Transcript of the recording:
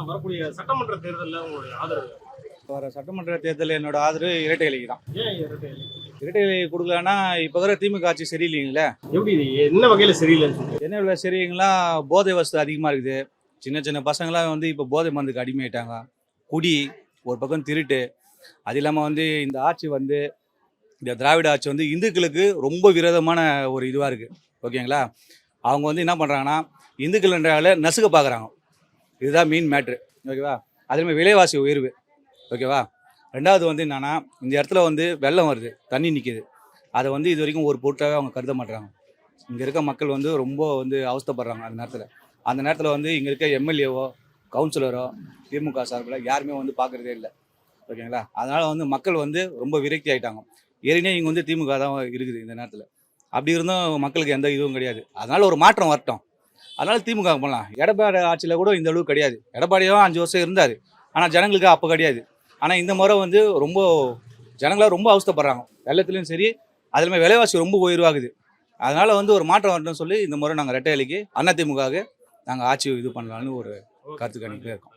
வரக்கூடிய சட்டமன்ற தேர்தலில் உங்களுடைய ஆதரவு? வர சட்டமன்ற தேர்தலில் என்னோட ஆதரவு இரட்டை இலைக்கு தான். ஏன் இரட்டை இலை? இரட்டை இலை கொடுக்கலன்னா இப்போ வர திமுக ஆட்சி சரியில்லைங்களே. எப்படி இது என்ன வகையில சரியில்லைன்னு சொல்றீங்க? என்ன சரிங்களா, போதை வசதி அதிகமாக இருக்குது. சின்ன சின்ன பசங்களாம் வந்து இப்போ போதை மருந்துக்கு அடிமையாயிட்டாங்க. குடி, ஒரு பக்கம் திருட்டு, அது இல்லாமல் வந்து இந்த ஆட்சி வந்து இந்த திராவிட ஆட்சி வந்து இந்துக்களுக்கு ரொம்ப விரோதமான ஒரு இதுவாக இருக்குது. ஓகேங்களா, அவங்க வந்து என்ன பண்ணுறாங்கன்னா இந்துக்கள்ன்றால நசுக்க பார்க்குறாங்க. இதுதான் மெயின் மேட்ரு. ஓகேவா, அதேமாதிரி விலைவாசி உயர்வு. ஓகேவா, ரெண்டாவது வந்து என்னன்னா, இந்த இடத்துல வந்து வெள்ளம் வருது, தண்ணி நிற்கிது. அதை வந்து இது வரைக்கும் ஒரு பொருட்டாக அவங்க கருத மாட்டுறாங்க. இங்கே இருக்க மக்கள் வந்து ரொம்ப வந்து அவஸ்தைப்படுறாங்க. அந்த நேரத்தில் வந்து இங்கே இருக்க எம்எல்ஏவோ கவுன்சிலரோ திமுக சார்பில் யாருமே வந்து பார்க்குறதே இல்லை. ஓகேங்களா, அதனால் வந்து மக்கள் வந்து ரொம்ப விரக்தி ஆகிட்டாங்க. ஏற்கனவே இங்கே வந்து திமுக தான் இருக்குது இந்த நேரத்தில். அப்படி இருந்தும் மக்களுக்கு எந்த இதுவும் கிடையாது. அதனால் ஒரு மாற்றம் வரட்டும். அதனால் திமுக பண்ணலாம். எடப்பாடி ஆட்சியில் கூட இந்த அளவுக்கு கிடையாது. எடப்பாடியும் 5 வருஷம் இருந்தார், ஆனால் ஜனங்களுக்கு அப்போ கிடையாது. ஆனால் இந்த முறை வந்து ரொம்ப ஜனங்களாக ரொம்ப அவஸ்தைப்படுறாங்க. வெள்ளத்துலேயும் சரி, அதுலேயுமே விலைவாசி ரொம்ப உயர்வாகுது. அதனால் வந்து ஒரு மாற்றம் வரட்டும்னு சொல்லி இந்த முறை நாங்கள் ரெட்டை இலைக்கு அதிமுகவுக்கு நாங்கள் ஆட்சி இது பண்ணலான்னு ஒரு கருத்து கணிப்பில் இருக்கோம்.